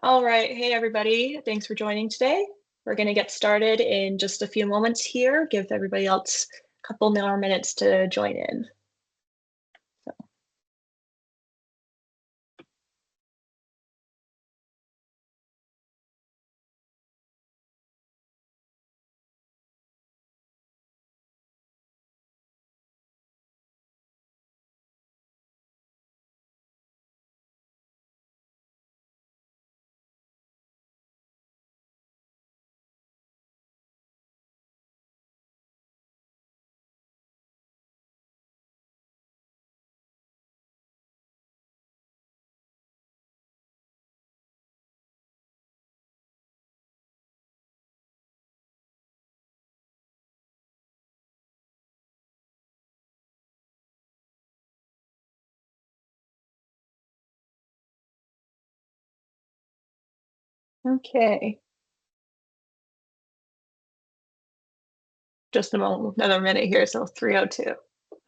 All right. Hey, everybody. Thanks for joining today. We're going to get started in just a few moments here. Give everybody else a couple more minutes to join in. Okay. Just another minute here, so 3:02.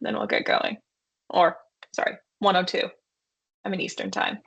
Then we'll get going. Or, sorry, 1:02. I'm in Eastern time.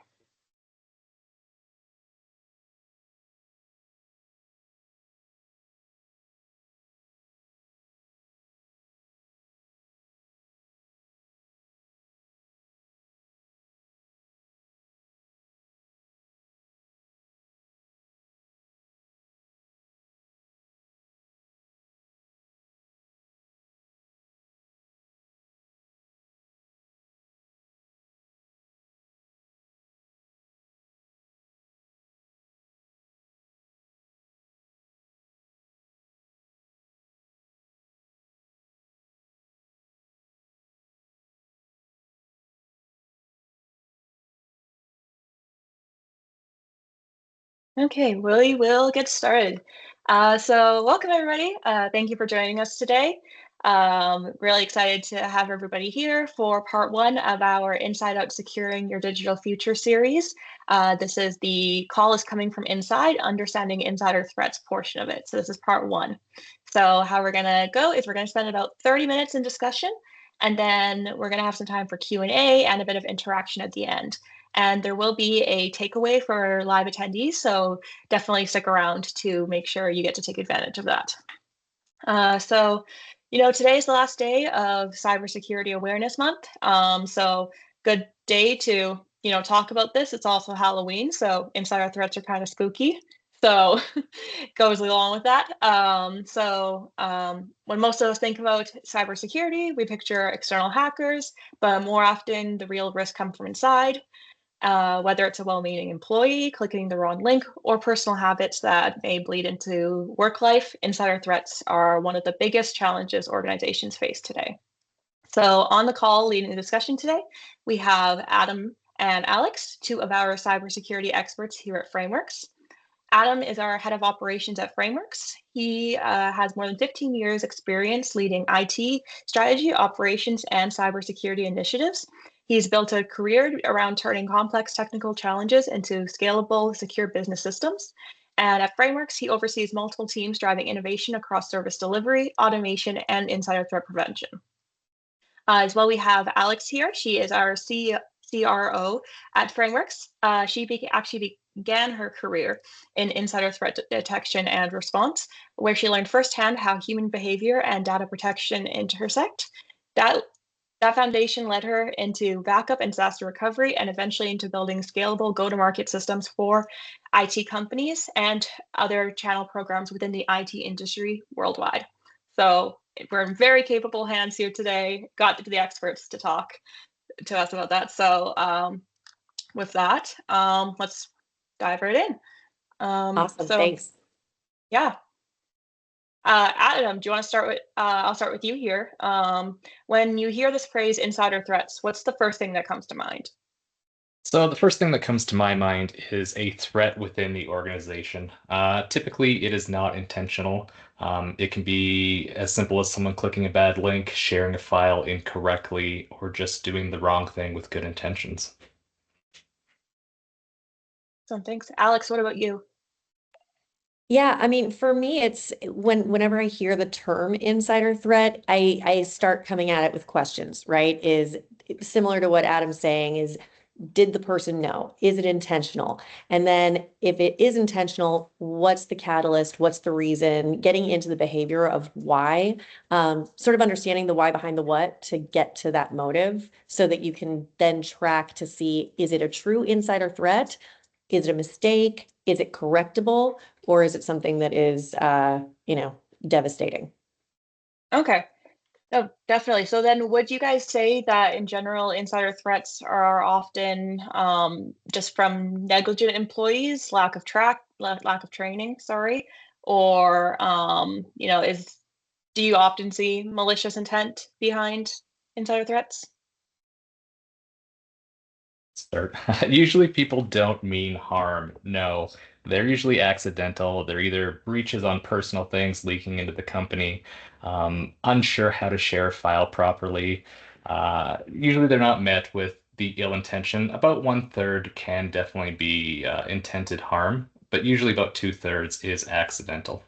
Okay, we will get started. So welcome everybody. Thank you for joining us today. Really excited to have everybody here for part one of our Inside Out Securing Your Digital Future series. This is the call is coming from inside, understanding insider threats portion of it. So this is part one. So how we're gonna go is we're gonna spend about 30 minutes in discussion, and then we're gonna have some time for Q&A and a bit of interaction at the end. And there will be a takeaway for live attendees, so definitely stick around to make sure you get to take advantage of that. Today is the last day of Cybersecurity Awareness Month. So good day to, talk about this. It's also Halloween, so insider threats are kind of spooky. So goes along with that. When most of us think about cybersecurity, we picture external hackers, but more often the real risks come from inside. Whether it's a well-meaning employee clicking the wrong link or personal habits that may bleed into work life, insider threats are one of the biggest challenges organizations face today. So on the call leading the discussion today, we have Adam and Alex, two of our cybersecurity experts here at Framewerx. Adam is our head of operations at Framewerx. He has more than 15 years experience leading IT strategy, operations, and cybersecurity initiatives. He's built a career around turning complex technical challenges into scalable, secure business systems. And at Framewerx, he oversees multiple teams driving innovation across service delivery, automation, and insider threat prevention. As well, we have Alex here. She is our CRO at Framewerx. She actually began her career in insider threat detection and response, where she learned firsthand how human behavior and data protection intersect. That foundation led her into backup and disaster recovery, and eventually into building scalable go-to-market systems for IT companies and other channel programs within the IT industry worldwide. So we're in very capable hands here today. Got the experts to talk to us about that. So with that, let's dive right in. Awesome, thanks. Yeah. Adam, do you want to start with, I'll start with you here. When you hear this phrase insider threats, what's the first thing that comes to mind? So the first thing that comes to my mind is a threat within the organization. Typically, it is not intentional. It can be as simple as someone clicking a bad link, sharing a file incorrectly, or just doing the wrong thing with good intentions. So thanks. Alex, what about you? Yeah, I mean, for me, it's whenever I hear the term insider threat, I start coming at it with questions, right? Is similar to what Adam's saying is did the person know? Is it intentional? And then if it is intentional, what's the catalyst? What's the reason? Getting into the behavior of why, sort of understanding the why behind the what to get to that motive so that you can then track to see, is it a true insider threat? Is it a mistake? Is it correctable? Or is it something that is, devastating? Okay. Oh, definitely. So then would you guys say that in general, insider threats are often just from negligent employees, lack of training, sorry, or do you often see malicious intent behind insider threats? Start. Usually people don't mean harm. No, they're usually accidental. They're either breaches on personal things leaking into the company, unsure how to share a file properly. Usually they're not met with the ill intention. About one third can definitely be intended harm, but usually about two-thirds is accidental.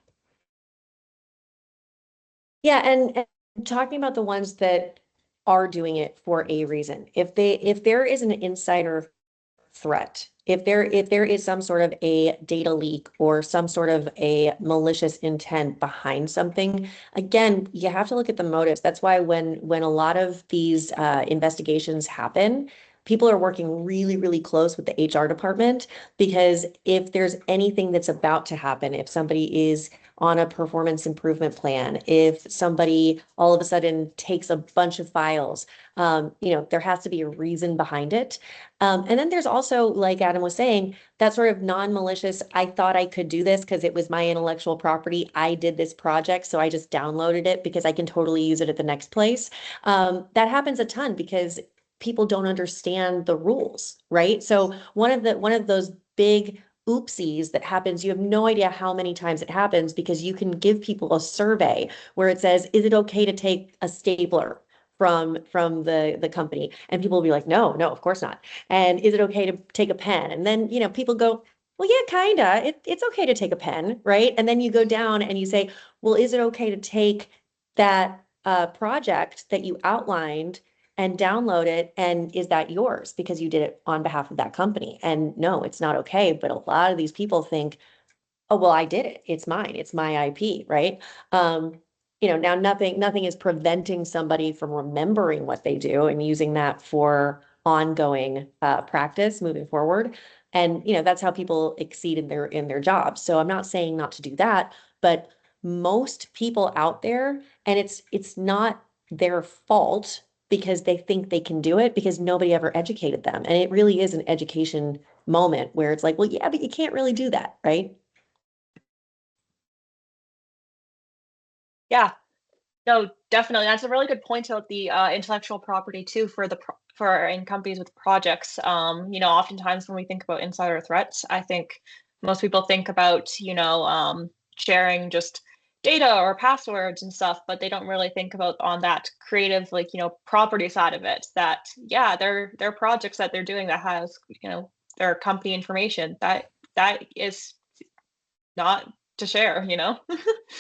Yeah, and talking about the ones that are doing it for a reason. If there is an insider threat, if there is some sort of a data leak or some sort of a malicious intent behind something, again, you have to look at the motives. That's why when a lot of these investigations happen, people are working really, really close with the HR department, because if there's anything that's about to happen, if somebody is on a performance improvement plan, if somebody all of a sudden takes a bunch of files, there has to be a reason behind it. And then there's also, like Adam was saying, that sort of non-malicious, I thought I could do this because it was my intellectual property. I did this project, so I just downloaded it because I can totally use it at the next place. That happens a ton because people don't understand the rules, right? So one of those big oopsies that happens, you have no idea how many times it happens, because you can give people a survey where it says, is it okay to take a stapler from the company? And people will be like, no, no, of course not. And is it okay to take a pen? And then, people go, well, yeah, kinda. It's okay to take a pen, right? And then you go down and you say, well, is it okay to take that project that you outlined and download it? And is that yours because you did it on behalf of that company? And no, it's not okay. But a lot of these people think, oh, well, I did it. It's mine. It's my IP, right? Now nothing is preventing somebody from remembering what they do and using that for ongoing practice moving forward. And that's how people exceed in their jobs. So I'm not saying not to do that, but most people out there, and it's not their fault because they think they can do it because nobody ever educated them. And it really is an education moment where it's like, well, yeah, but you can't really do that, right? Yeah, no, definitely. That's a really good point about the intellectual property too for for in companies with projects. Oftentimes when we think about insider threats, I think most people think about sharing just data or passwords and stuff, but they don't really think about on that creative, like property side of it. That yeah, they're projects that they're doing that has their company information that is not to share.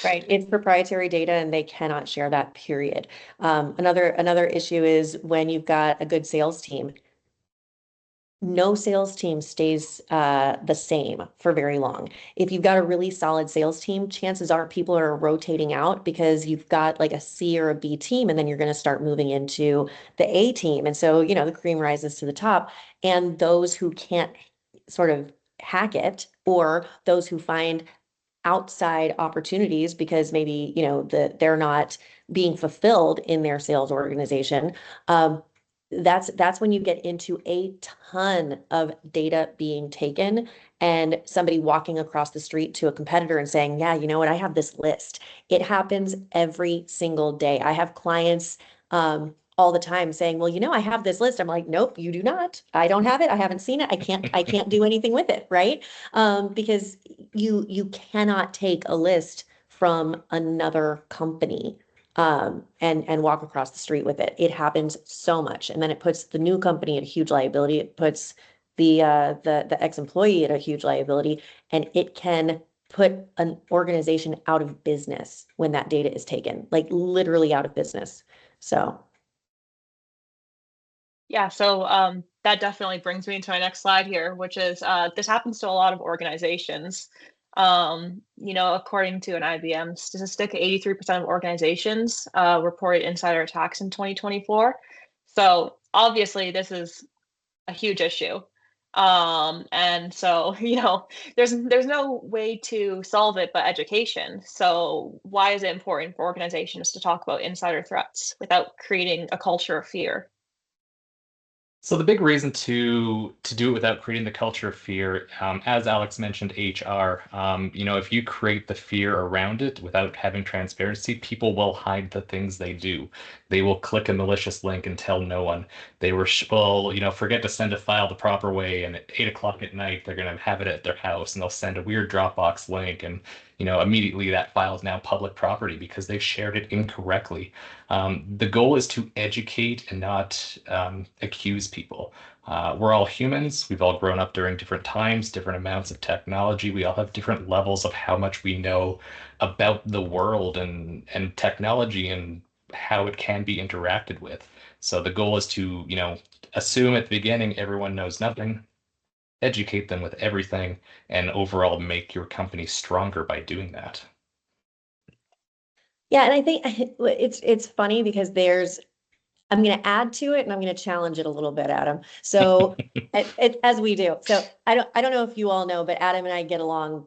Right. It's proprietary data and they cannot share that, period. Another issue is when you've got a good sales team. No sales team stays the same for very long. If you've got a really solid sales team, chances are people are rotating out because you've got like a C or a B team, and then you're going to start moving into the A team. And so, the cream rises to the top. And those who can't sort of hack it, or those who find outside opportunities because maybe they're not being fulfilled in their sales organization, that's when you get into a ton of data being taken, and somebody walking across the street to a competitor and saying, yeah, you know what, I have this list. It happens every single day. I have clients all the time saying, well, I have this list. I'm like, nope, you do not. I don't have it. I haven't seen it. I can't do anything with it, right? Because you cannot take a list from another company and walk across the street with it. It happens so much, and then it puts the new company at a huge liability. It puts the ex-employee at a huge liability, and it can put an organization out of business when that data is taken, like literally out of business. So Yeah, so that definitely brings me to my next slide here, which is this happens to a lot of organizations. According to an IBM statistic, 83% of organizations reported insider attacks in 2024. So obviously, this is a huge issue. And so, there's no way to solve it but education. So why is it important for organizations to talk about insider threats without creating a culture of fear? So the big reason to do it without creating the culture of fear, as Alex mentioned, HR, if you create the fear around it without having transparency, people will hide the things they do. They will click a malicious link and tell no one. They will, forget to send a file the proper way, and at 8 o'clock at night, they're going to have it at their house, and they'll send a weird Dropbox link, and immediately that file is now public property because they've shared it incorrectly. The goal is to educate and not accuse people. We're all humans. We've all grown up during different times, different amounts of technology. We all have different levels of how much we know about the world and technology and how it can be interacted with. So the goal is to, assume at the beginning everyone knows nothing, educate them with everything, and overall make your company stronger by doing that. Yeah, and I think it's funny because I'm going to add to it and I'm going to challenge it a little bit, Adam. So as we do. So I don't know if you all know, but Adam and I get along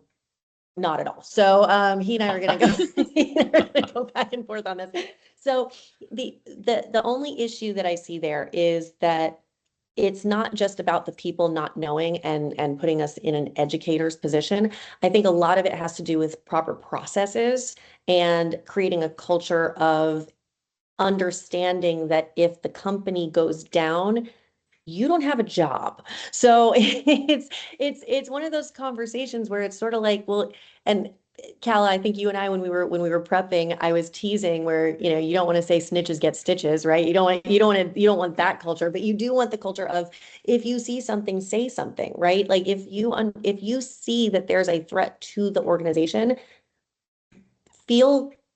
not at all. So he and I are going to go back and forth on this. So the only issue that I see there is that it's not just about the people not knowing and putting us in an educator's position. I think a lot of it has to do with proper processes and creating a culture of understanding that if the company goes down, you don't have a job. So it's one of those conversations where it's sort of like, well, and Cal, I think you and I, when we were prepping, I was teasing where, you don't want to say snitches get stitches, right? You don't want that culture, but you do want the culture of, if you see something, say something, right? Like if you see that there's a threat to the organization,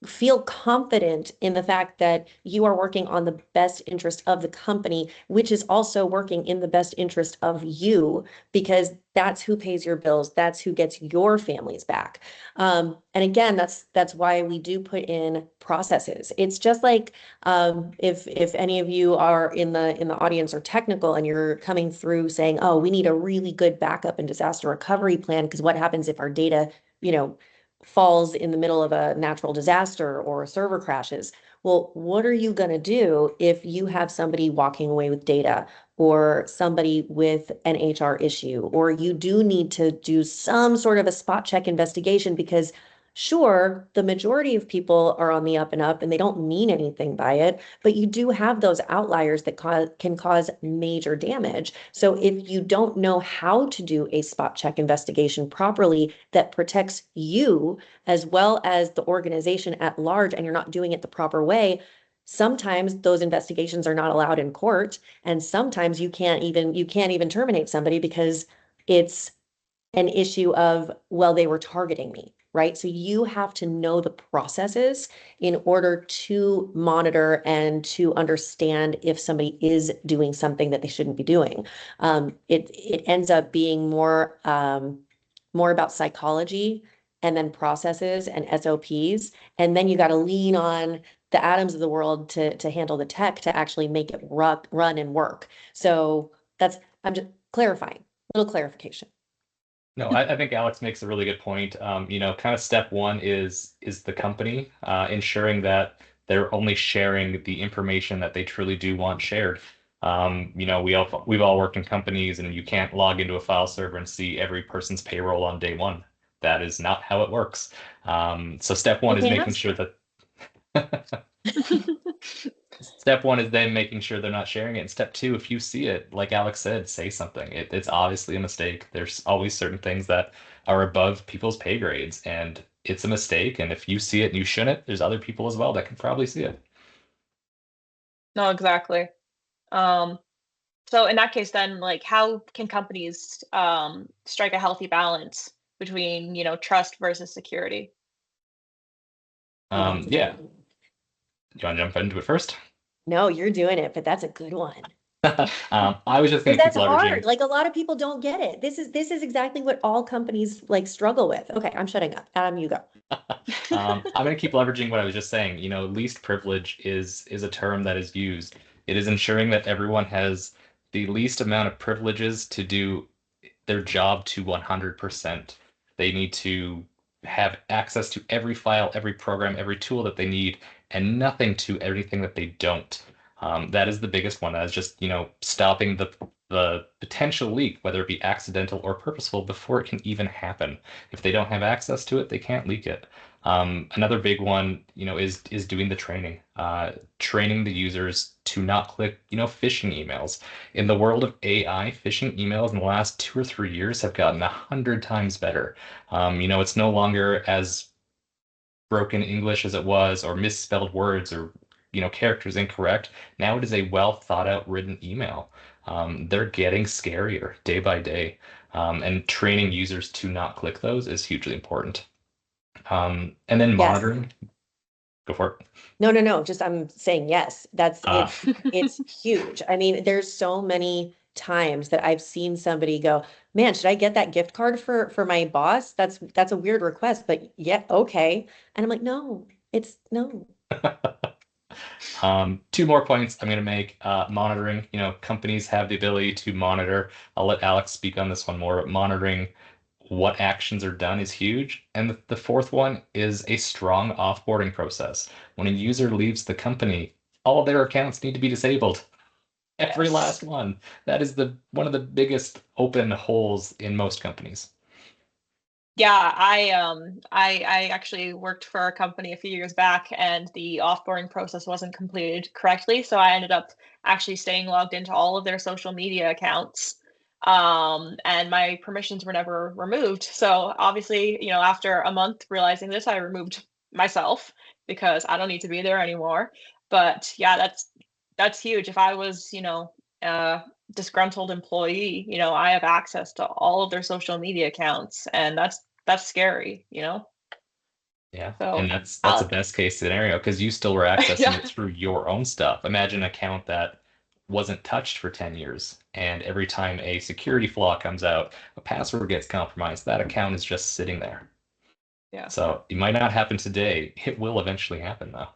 feel confident in the fact that you are working on the best interest of the company, which is also working in the best interest of you, because that's who pays your bills. That's who gets your families back. And again, that's why we do put in processes. It's just like if any of you are in the audience or technical and you're coming through saying, oh, we need a really good backup and disaster recovery plan, because what happens if our data, falls in the middle of a natural disaster or a server crashes? Well, what are you going to do if you have somebody walking away with data or somebody with an HR issue, or you do need to do some sort of a spot check investigation because sure, the majority of people are on the up and up and they don't mean anything by it, but you do have those outliers that can cause major damage. So if you don't know how to do a spot check investigation properly that protects you as well as the organization at large, and you're not doing it the proper way, sometimes those investigations are not allowed in court, and sometimes you can't even terminate somebody because it's an issue of, well, they were targeting me, right? So you have to know the processes in order to monitor and to understand if somebody is doing something that they shouldn't be doing. It ends up being more about psychology and then processes and SOPs. And then you got to lean on the atoms of the world to handle the tech to actually make it run and work. So I'm just clarifying, little clarification. No, I think Alex makes a really good point. Kind of step one is the company ensuring that they're only sharing the information that they truly do want shared. We've all worked in companies, and you can't log into a file server and see every person's payroll on day one. That is not how it works. So step one is making sure that step one is then making sure they're not sharing it. And step two, if you see it, like Alex said, say something. It's obviously a mistake. There's always certain things that are above people's pay grades, and it's a mistake. And if you see it and you shouldn't, there's other people as well that can probably see it. No, exactly. Um, so in that case, then, like, how can companies strike a healthy balance between, trust versus security? Yeah. Do you want to jump into it first? No, you're doing it, but that's a good one. I was just But going to keep that's leveraging. hard. Like a lot of people don't get it. This is exactly what all companies like struggle with. Okay, I'm shutting up. Adam, you go. I'm going to keep leveraging what I was just saying. Least privilege is a term that is used. It is ensuring that everyone has the least amount of privileges to do their job to 100%. They need to have access to every file, every program, every tool that they need, and nothing to everything that they don't. That is the biggest one. That is just, stopping the potential leak, whether it be accidental or purposeful, before it can even happen. If they don't have access to it, they can't leak it. Another big one, is doing the training, training the users to not click, phishing emails. In the world of AI, phishing emails in the last 2 or 3 years have gotten 100 times better. It's no longer as broken English as it was, or misspelled words, or characters incorrect. Now it is a well thought out written email. They're getting scarier day by day, and training users to not click those is hugely important. And then Yes. monitoring. Go for it. No, no, no. Just I'm saying yes. That's Uh, it's huge. I mean, there's so many times that I've seen somebody go, "Man, should I get that gift card for my boss? That's a weird request, but yeah, okay." And I'm like, "No, it's no." Two more points I'm going to make. Monitoring, companies have the ability to monitor. I'll let Alex speak on this one more, but monitoring what actions are done is huge. And the fourth one is a strong offboarding process. When a user leaves the company, all of their accounts need to be disabled. Every last one. That is the one of the biggest open holes in most companies. Yeah, I actually worked for a company a few years back and the offboarding process wasn't completed correctly. So I ended up actually staying logged into all of their social media accounts. And my permissions were never removed. So obviously, after a month realizing this, I removed myself because I don't need to be there anymore. But yeah, that's huge. If I was, uh disgruntled employee, I have access to all of their social media accounts, and that's scary. Yeah, and So, that's a best case scenario because you still were accessing yeah, it through your own stuff. Imagine an account that wasn't touched for 10 years, and every time a security flaw comes out, a password gets compromised, that account is just sitting there. yeah, So it might not happen today. It will eventually happen though.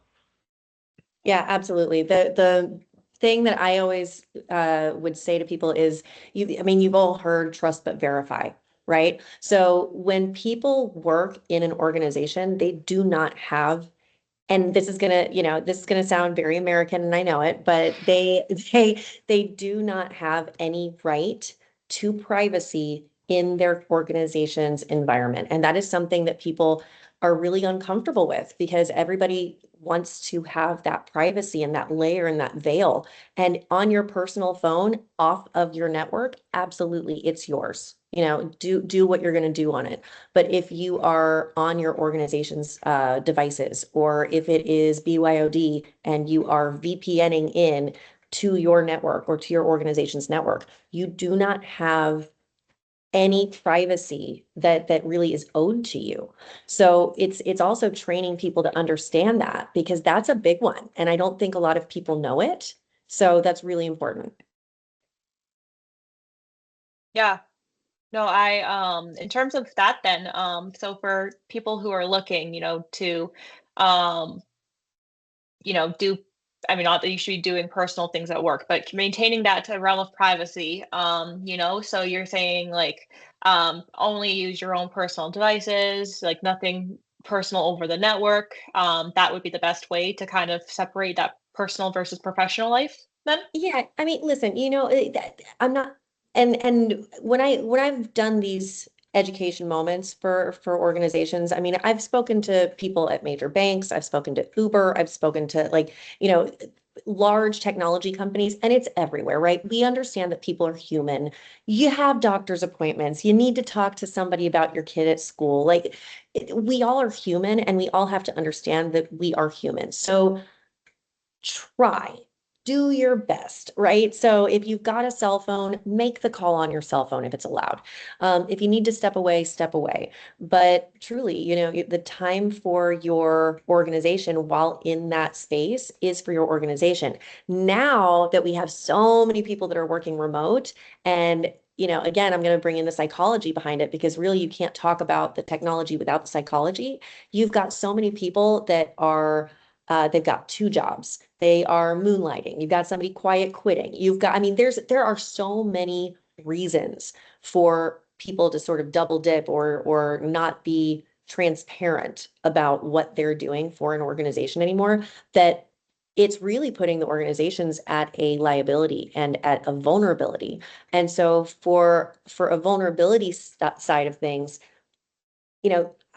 Yeah, absolutely. The thing that I always would say to people is I mean, you've all heard trust but verify, right? So when people work in an organization, they do not have, and this is gonna sound very American, and I know it, but they do not have any right to privacy in their organization's environment. And that is something that people are really uncomfortable with because everybody wants to have that privacy and that layer and that veil. And on your personal phone, off of your network, absolutely, it's yours. Do what you're going to do on it. But if you are on your organization's devices, or if it is BYOD and you are VPNing in to your network or to your organization's network, you do not have any privacy that really is owed to you. So it's also training people to understand that because that's a big one. And I don't think a lot of people know it. So that's really important. yeah. No, in terms of that then, so for people who are looking, to, um, do, I mean, not that you should be doing personal things at work, but maintaining that to a realm of privacy, so you're saying like, only use your own personal devices, like nothing personal over the network. That would be the best way to kind of separate that personal versus professional life then? Yeah, I mean, listen, I'm not, and when I've done these education moments for organizations, I mean, I've spoken to people at major banks, I've spoken to Uber, I've spoken to like, large technology companies, and it's everywhere, right? We understand that people are human. You have doctor's appointments, you need to talk to somebody about your kid at school. Like, we all are human, and we all have to understand that we are human. So try do your best, right? So if you've got a cell phone, make the call on your cell phone if it's allowed. If you need to step away, step away. But truly, the time for your organization while in that space is for your organization. Now that we have so many people that are working remote, and again, I'm going to bring in the psychology behind it, because really you can't talk about the technology without the psychology. You've got so many people that are they've got two jobs. They are moonlighting. You've got somebody quiet quitting. There are so many reasons for people to sort of double dip or not be transparent about what they're doing for an organization anymore, that it's really putting the organizations at a liability and at a vulnerability. And so for a vulnerability side of things,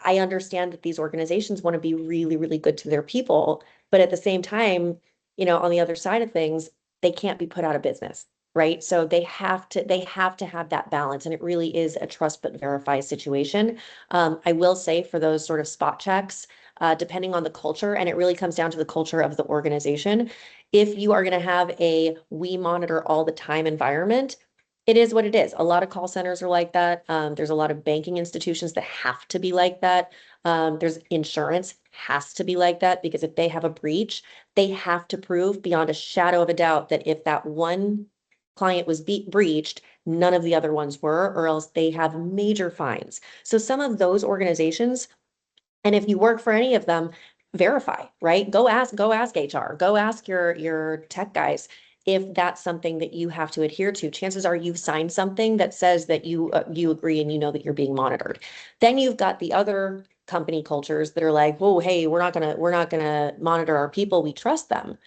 I understand that these organizations want to be really, really good to their people, but at the same time, on the other side of things, they can't be put out of business, right? So they have to have that balance, and it really is a trust but verify situation. I will say, for those sort of spot checks, depending on the culture, and it really comes down to the culture of the organization. If you are going to have a we monitor all the time environment, it is what it is. A lot of call centers are like that. There's a lot of banking institutions that have to be like that. There's insurance has to be like that, because if they have a breach, they have to prove beyond a shadow of a doubt that if that one client was breached, none of the other ones were, or else they have major fines. So some of those organizations, and if you work for any of them, verify, right? Go ask HR, go ask your tech guys if that's something that you have to adhere to. Chances are you've signed something that says that you agree and you know that you're being monitored. Then you've got the other company cultures that are like, "Whoa, hey, we're not gonna monitor our people. We trust them,"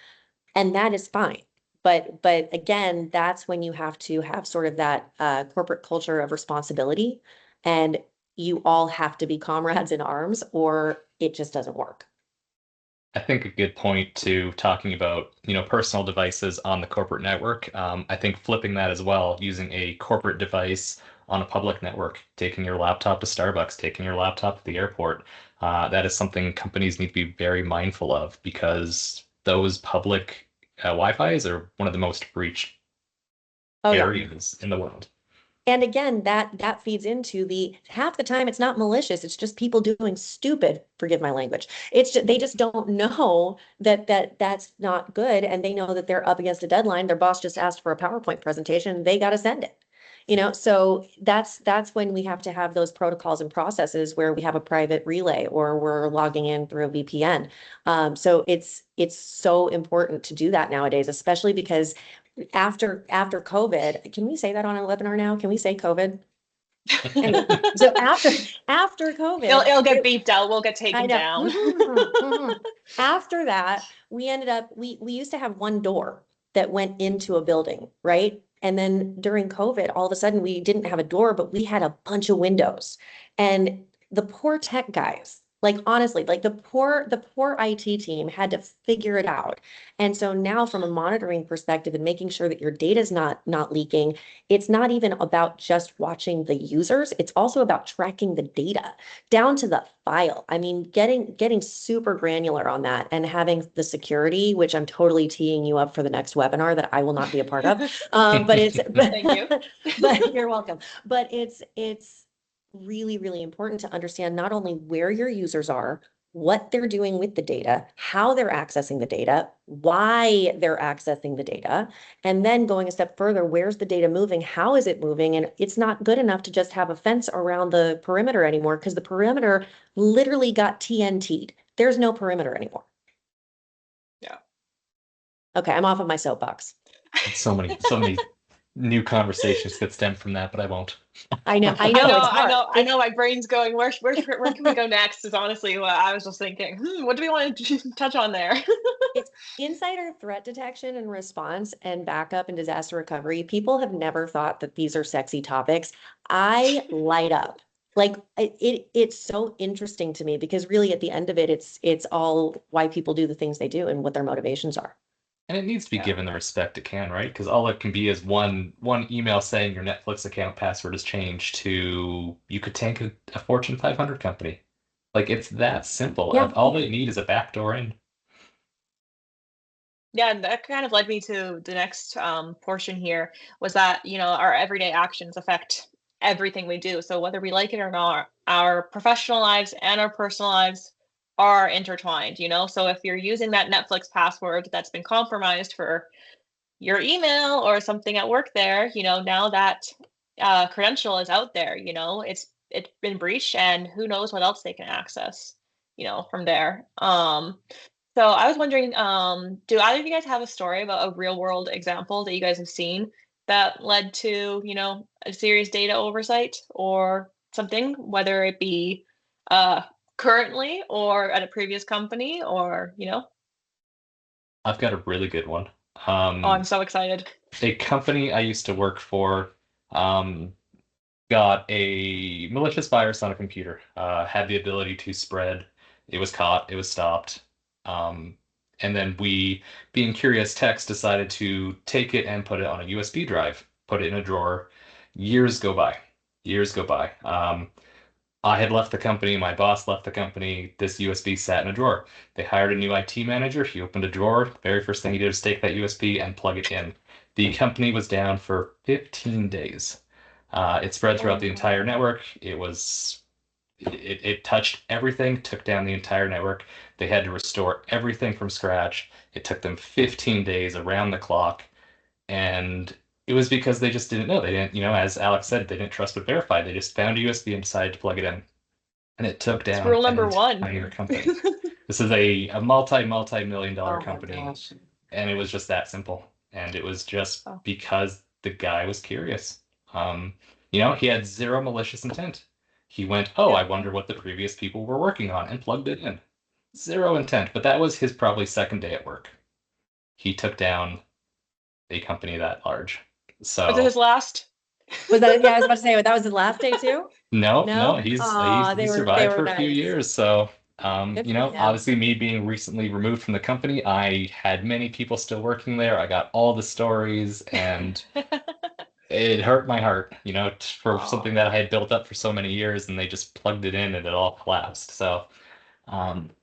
and that is fine. But again, that's when you have to have sort of that corporate culture of responsibility, and you all have to be comrades in arms, or it just doesn't work. I think a good point to talking about, personal devices on the corporate network. I think flipping that as well, using a corporate device on a public network, taking your laptop to Starbucks, taking your laptop to the airport, that is something companies need to be very mindful of, because those public Wi-Fi's are one of the most breached Oh yeah. areas in the world. And again, that feeds into the half the time it's not malicious, it's just people doing stupid, forgive my language. It's just, they just don't know that's not good, and they know that they're up against a deadline. Their boss just asked for a PowerPoint presentation, they got to send it. So that's when we have to have those protocols and processes where we have a private relay or we're logging in through a VPN. So it's so important to do that nowadays, especially because after COVID, can we say that on a webinar now? Can we say COVID? Anyway, so after COVID, It'll get beeped out. We'll get I taken know. down. After that, we used to have one door that went into a building, right? And then during COVID, all of a sudden we didn't have a door, but we had a bunch of windows. And the poor tech guys, like honestly, like the poor IT team had to figure it out. And so now from a monitoring perspective and making sure that your data is not leaking, it's not even about just watching the users, it's also about tracking the data down to the file. I mean, getting super granular on that and having the security, which I'm totally teeing you up for the next webinar that I will not be a part of. But it's Thank you. but you're welcome. But it's really, really important to understand not only where your users are, what they're doing with the data, how they're accessing the data, why they're accessing the data, and then going a step further, where's the data moving? How is it moving? And it's not good enough to just have a fence around the perimeter anymore, because the perimeter literally got TNT'd. There's no perimeter anymore. Yeah. Okay, I'm off of my soapbox. So many new conversations that stem from that, but I won't. I know, I know, it's hard. I know. My brain's going. Where can we go next? Is honestly what I was just thinking. What do we want to touch on there? It's insider threat detection and response and backup and disaster recovery. People have never thought that these are sexy topics. I light up. Like it's so interesting to me, because really at the end of it, it's all why people do the things they do and what their motivations are. And it needs to be Yeah. given the respect it can, right? Because all it can be is one email saying your Netflix account password has changed to you could tank a Fortune 500 company. Like it's that simple. Yeah. All they need is a backdoor in. Yeah, and that kind of led me to the next portion here was that, our everyday actions affect everything we do. So whether we like it or not, our professional lives and our personal lives are intertwined. So if you're using that Netflix password that's been compromised for your email or something at work there, now that credential is out there, it's been breached and who knows what else they can access, from there. So I was wondering, do either of you guys have a story about a real world example that you guys have seen that led to, a serious data oversight or something, whether it be uh, currently or at a previous company or. I've got a really good one. Oh, I'm so excited. A company I used to work for um, got a malicious virus on a computer, had the ability to spread. It was caught, it was stopped. Um, and then we, being curious techs, decided to take it and put it on a USB drive, put it in a drawer. Years go by. Years go by. I had left the company, my boss left the company, this USB sat in a drawer. They hired a new IT manager. He opened a drawer. Very first thing he did was take that USB and plug it in. The company was down for 15 days. It spread throughout the entire network. It touched everything, took down the entire network. They had to restore everything from scratch. It took them 15 days around the clock. And it was because they just didn't know. They didn't, as Alex said, they didn't trust but verify. They just found a USB and decided to plug it in. And it took It's down rule an number one. entire company. This is a multi-million dollar Oh my company. gosh. And it was just that simple. And it was just Oh, because the guy was curious. Um, he had zero malicious intent. He went, oh, yeah. I wonder what the previous people were working on, and plugged it in. Zero intent, but that was his probably second day at work. He took down a company that large. Was it So his last? Was that, yeah, I was about to say, that was his last day too? no, No? he's Aw, he they survived were for a few nice. years. So Good for him. obviously me being recently removed from the company, I had many people still working there. I got all the stories, and it hurt my heart, for Aw. something that I had built up for so many years, and they just plugged it in and it all collapsed. So,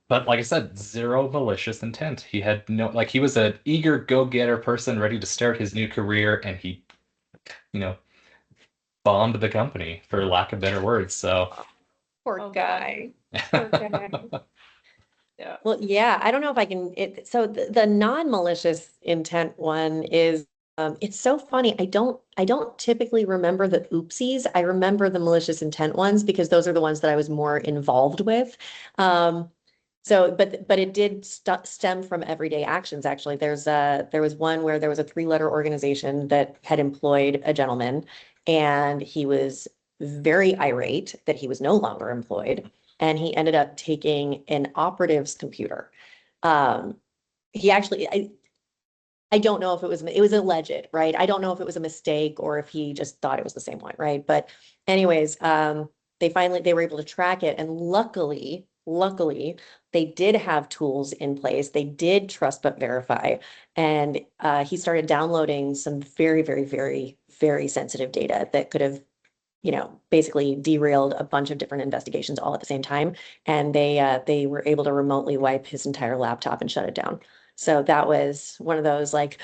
but like I said, zero malicious intent. He had no, like, he was an eager go-getter person ready to start his new career, and he, you know, bombed the company, for lack of better words. So, Poor Oh God. guy. Poor guy. Yeah. Well, yeah, I don't know if I can so the non-malicious intent one is it's so funny. I don't typically remember the oopsies. I remember the malicious intent ones because those are the ones that I was more involved with. Um but it did stem from everyday actions actually. There was one where there was a three-letter organization that had employed a gentleman and he was very irate that he was no longer employed and he ended up taking an operative's computer. Um, he actually, I don't know if it was alleged, right? I don't know if it was a mistake or if he just thought it was the same one, right? But anyways, they were able to track it and luckily, they did have tools in place. They did trust but verify. And he started downloading some very, very, very, very sensitive data that could have basically derailed a bunch of different investigations all at the same time. And they were able to remotely wipe his entire laptop and shut it down. So that was one of those like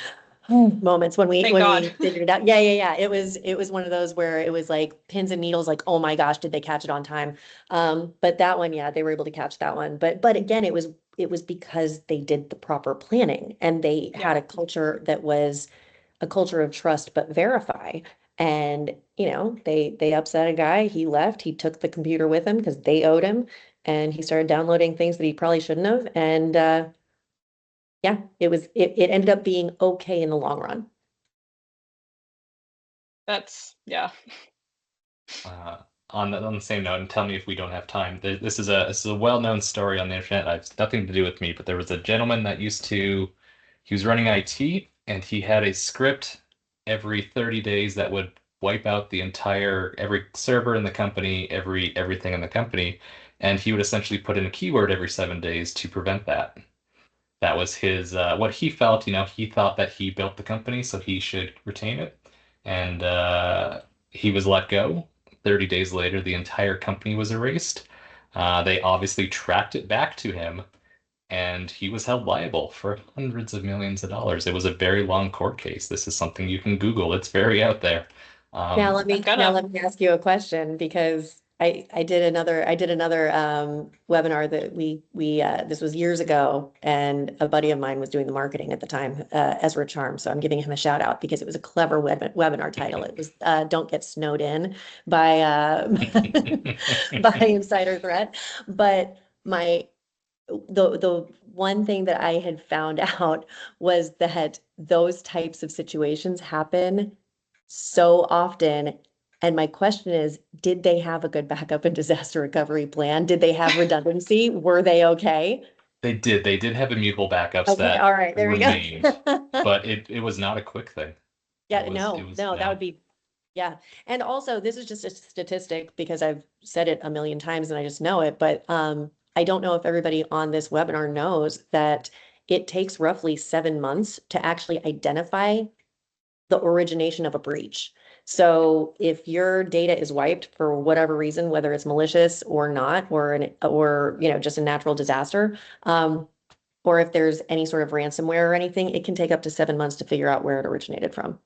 moments when we Thank when God. we figured it out. Yeah, yeah, yeah. It was one of those where it was like pins and needles, like, oh my gosh, did they catch it on time? But that one, yeah, they were able to catch that one. But again, it was because they did the proper planning and they Yeah. had a culture that was a culture of trust but verify. And they upset a guy. He left. He took the computer with him because they owed him, and he started downloading things that he probably shouldn't have. And yeah, it ended up being okay in the long run. Yeah. uh, on the same note, and tell me if we don't have time. This is a well-known story on the internet. It's nothing to do with me, but there was a gentleman that he was running IT, and he had a script every 30 days that would wipe out every server in the company, everything in the company, and he would essentially put in a keyword every 7 days to prevent that. That was his what he felt. He thought that he built the company, so he should retain it. And he was let go. 30 days later, the entire company was erased. They obviously tracked it back to him, and he was held liable for hundreds of millions of dollars. It was a very long court case. This is something you can Google. It's very out there. Now let me ask you a question, because I did another webinar that we this was years ago, and a buddy of mine was doing the marketing at the time, Ezra Charm. So I'm giving him a shout out because it was a clever webinar title. It was "Don't Get Snowed In" by by insider threat. But the one thing that I had found out was that those types of situations happen so often. And my question is, did they have a good backup and disaster recovery plan? Did they have redundancy? Were they okay? They did. They did have immutable backups Okay, that all right, there we remained, go. but it was not a quick thing. Yeah, It no, was that would be, yeah. And also, this is just a statistic because I've said it a million times and I just know it, but I don't know if everybody on this webinar knows that it takes roughly 7 months to actually identify the origination of a breach. So if your data is wiped for whatever reason, whether it's malicious or not, or just a natural disaster, or if there's any sort of ransomware or anything, it can take up to 7 months to figure out where it originated from,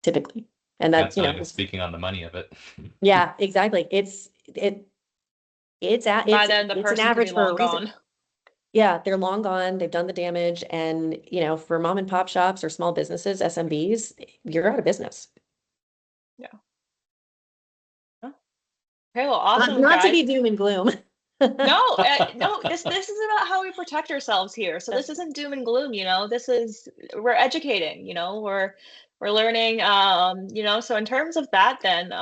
typically. And that's not even speaking on the money of it. Yeah, exactly. It's By then the an person could be average for a long reason. gone. Yeah, they're long gone. They've done the damage. And, for mom and pop shops or small businesses, SMBs, you're out of business. Yeah. Okay, well, awesome, Not to guys. be doom and gloom. No, no, this is about how we protect ourselves here. So this isn't doom and gloom, This is we're educating, we're learning, So in terms of that, then,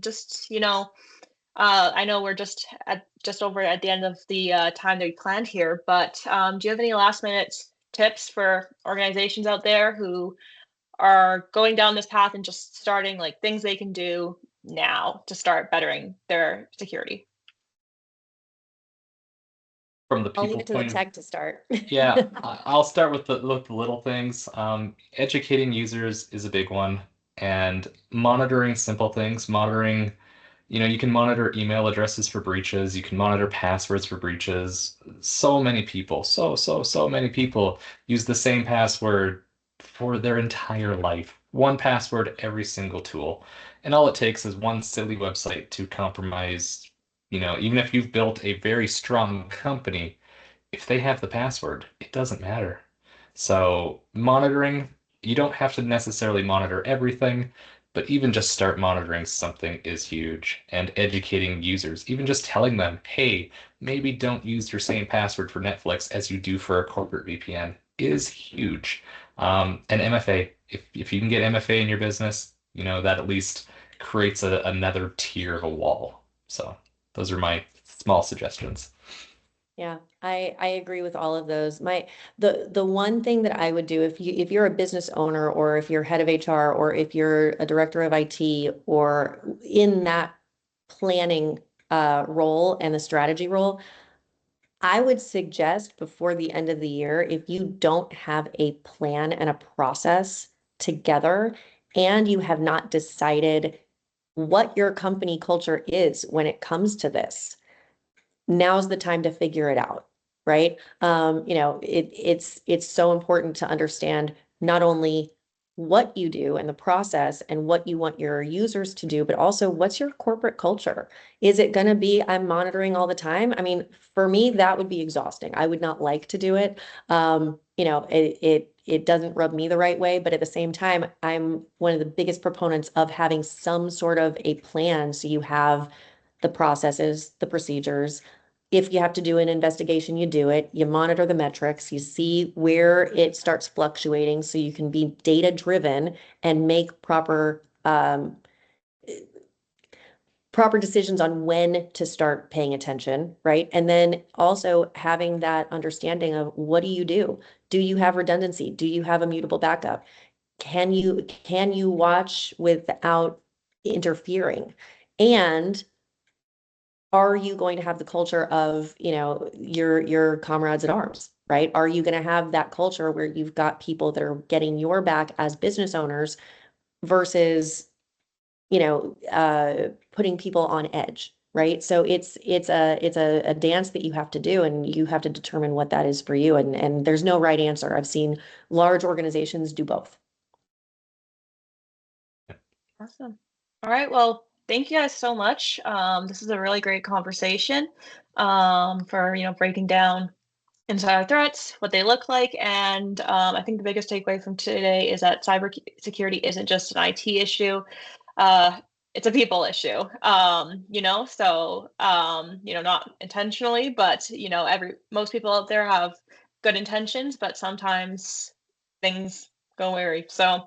just I know we're just over at the end of the time that we planned here, but do you have any last minute tips for organizations out there who are going down this path and just starting, like, things they can do now to start bettering their security? From the I'll leave people it to the point of tech to start. Yeah, I'll start with the little things. Educating users is a big one, and monitoring simple things. Monitoring, you can monitor email addresses for breaches. You can monitor passwords for breaches. So many people, so many people use the same password for their entire life. One password every single tool, and all it takes is one silly website to compromise. Even if you've built a very strong company, if they have the password, it doesn't matter. So monitoring, you don't have to necessarily monitor everything, but even just start monitoring something is huge. And educating users, even just telling them, hey, maybe don't use your same password for Netflix as you do for a corporate VPN is huge. And MFA, if you can get MFA in your business, that at least creates another tier of a wall. So those are my small suggestions. Yeah, I agree with all of those. The one thing that I would do, if you're a business owner, or if you're head of HR, or if you're a director of IT, or in that planning role and the strategy role, I would suggest before the end of the year, if you don't have a plan and a process together, and you have not decided what your company culture is when it comes to this, now's the time to figure it out, right? It's so important to understand not only what you do and the process and what you want your users to do, but also what's your corporate culture? Is it going to be, I'm monitoring all the time? I mean, for me, that would be exhausting. I would not like to do it. It doesn't rub me the right way, but at the same time, I'm one of the biggest proponents of having some sort of a plan. So you have the processes, the procedures. If you have to do an investigation, you do it. You monitor the metrics, you see where it starts fluctuating so you can be data driven and make proper decisions on when to start paying attention, right? And then also having that understanding of, what do you do? Do you have redundancy? Do you have a mutable backup? Can you watch without interfering? And are you going to have the culture of, your comrades at arms, right? Are you going to have that culture where you've got people that are getting your back as business owners versus, putting people on edge? right? So it's a dance that you have to do, and you have to determine what that is for you. And there's no right answer. I've seen large organizations do both. Awesome. All right. Well, thank you guys so much. This is a really great conversation for breaking down insider threats, what they look like, and I think the biggest takeaway from today is that cybersecurity isn't just an IT issue. It's a people issue. Not intentionally, but most people out there have good intentions, but sometimes things go wary. So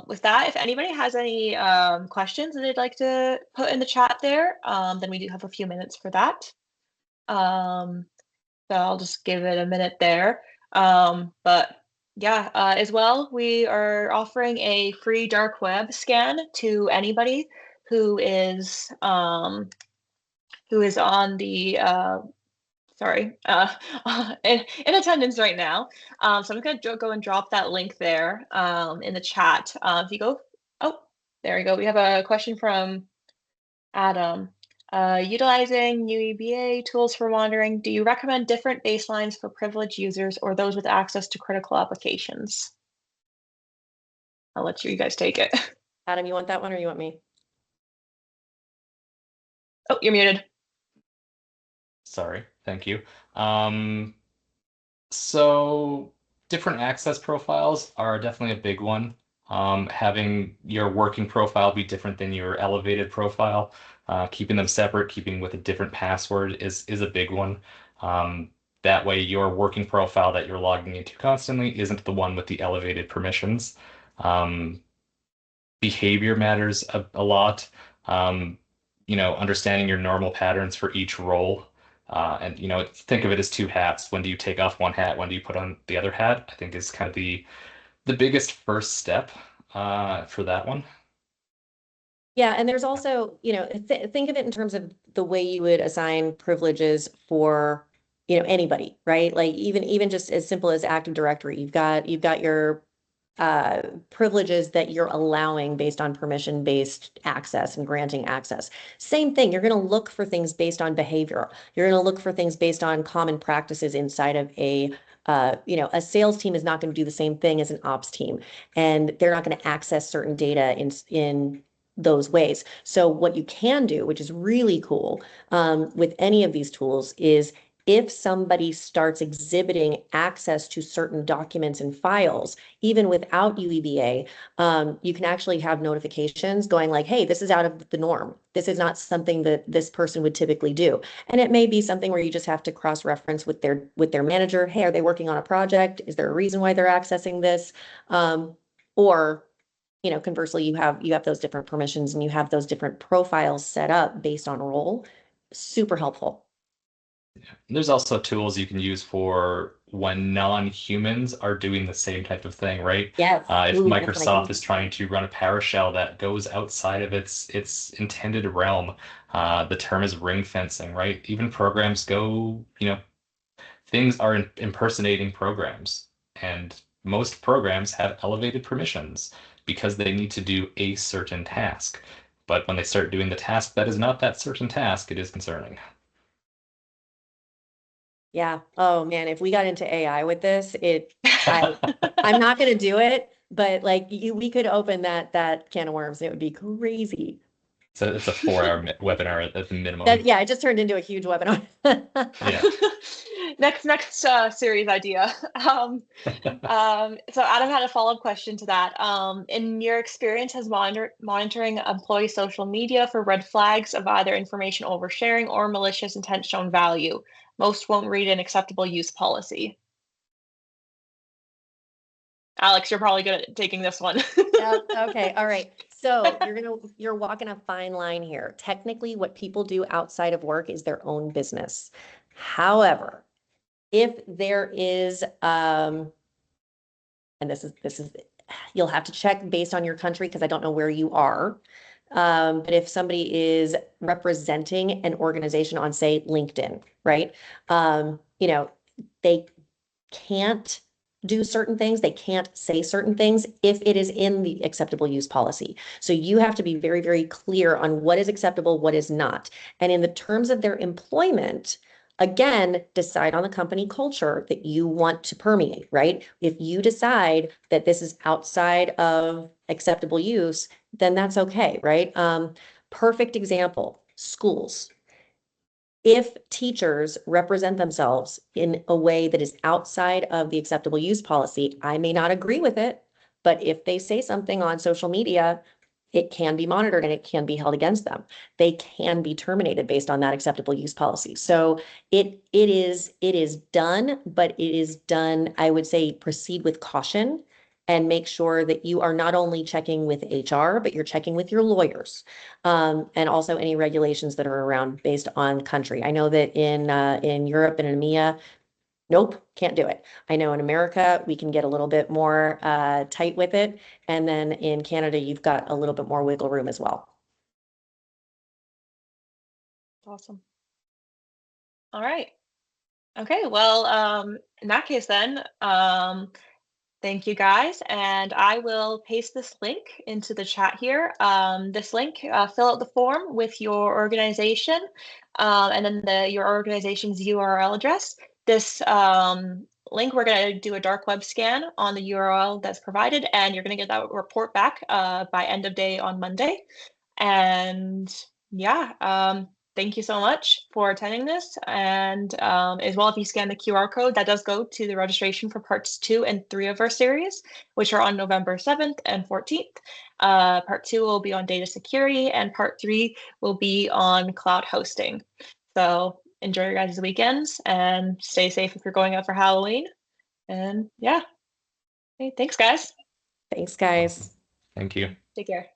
with that, if anybody has any questions that they'd like to put in the chat there, then we do have a few minutes for that. Um, so I'll just give it a minute there. But yeah, as well, we are offering a free dark web scan to anybody who is on the in attendance right now. So I'm gonna go and drop that link there in the chat. If you go, oh, there we go. We have a question from Adam. Utilizing UEBA tools for monitoring, do you recommend different baselines for privileged users or those with access to critical applications? I'll let you guys take it. Adam, you want that one or you want me? Oh, you're muted. Sorry, thank you. So different access profiles are definitely a big one. Having your working profile be different than your elevated profile, keeping them separate, keeping with a different password is a big one. That way your working profile that you're logging into constantly isn't the one with the elevated permissions. Behavior matters a lot. Understanding your normal patterns for each role. And think of it as two hats. When do you take off one hat? When do you put on the other hat? I think is kind of the biggest first step for that one. Yeah, and there's also, think of it in terms of the way you would assign privileges for, anybody, right? Like even just as simple as Active Directory, you've got your privileges that you're allowing based on permission-based access and granting access. Same thing, you're going to look for things based on behavior. You're going to look for things based on common practices inside of a sales team is not going to do the same thing as an ops team, and they're not going to access certain data in those ways. So what you can do, which is really cool, with any of these tools, is if somebody starts exhibiting access to certain documents and files, even without UEBA, you can actually have notifications going like, hey, this is out of the norm. This is not something that this person would typically do. And it may be something where you just have to cross-reference with their manager. Hey, are they working on a project? Is there a reason why they're accessing this? Or conversely, you have those different permissions and you have those different profiles set up based on role. Super helpful. There's also tools you can use for when non-humans are doing the same type of thing, right? Yes. If Ooh, Microsoft is trying to run a PowerShell that goes outside of its intended realm, the term is ring fencing, right? Even programs go, things are impersonating programs, and most programs have elevated permissions because they need to do a certain task. But when they start doing the task that is not that certain task, it is concerning. Yeah. Oh man, if we got into AI with this, I'm not going to do it, but like we could open that can of worms. It would be crazy. So it's a 4-hour webinar at the minimum. Yeah, it just turned into a huge webinar. Yeah. Next series idea. So Adam had a follow-up question to that. In your experience, has monitoring employee social media for red flags of either information oversharing or malicious intent shown value? Most won't read an acceptable use policy. Alex, you're probably good at taking this one. Okay, all right. So you're walking a fine line here. Technically, what people do outside of work is their own business. However, if there is, and this is, you'll have to check based on your country because I don't know where you are. But if somebody is representing an organization on, say, LinkedIn, right? They can't do certain things, they can't say certain things if it is in the acceptable use policy. So you have to be very, very clear on what is acceptable, what is not. And in the terms of their employment, again, decide on the company culture that you want to permeate, right? If you decide that this is outside of acceptable use, then that's okay, right? Perfect example, schools. If teachers represent themselves in a way that is outside of the acceptable use policy, I may not agree with it, but if they say something on social media, it can be monitored and it can be held against them. They can be terminated based on that acceptable use policy. So it is done, but it is done, I would say, proceed with caution and make sure that you are not only checking with HR, but you're checking with your lawyers. And also any regulations that are around based on country. I know that in Europe and in EMEA, nope, can't do it. I know in America, we can get a little bit more tight with it. And then in Canada, you've got a little bit more wiggle room as well. Awesome. All right. Okay, well, in that case then, thank you guys, and I will paste this link into the chat here. This link, fill out the form with your organization, and then your organization's URL address. This link, we're going to do a dark web scan on the URL that's provided, and you're going to get that report back by end of day on Monday. And yeah, thank you so much for attending this. And as well, if you scan the QR code, that does go to the registration for parts 2 and 3 of our series, which are on November 7th and 14th. Part 2 will be on data security, and part 3 will be on cloud hosting. So enjoy your guys' weekends and stay safe if you're going out for Halloween. And yeah, hey, thanks, guys. Thanks, guys. Thank you. Take care.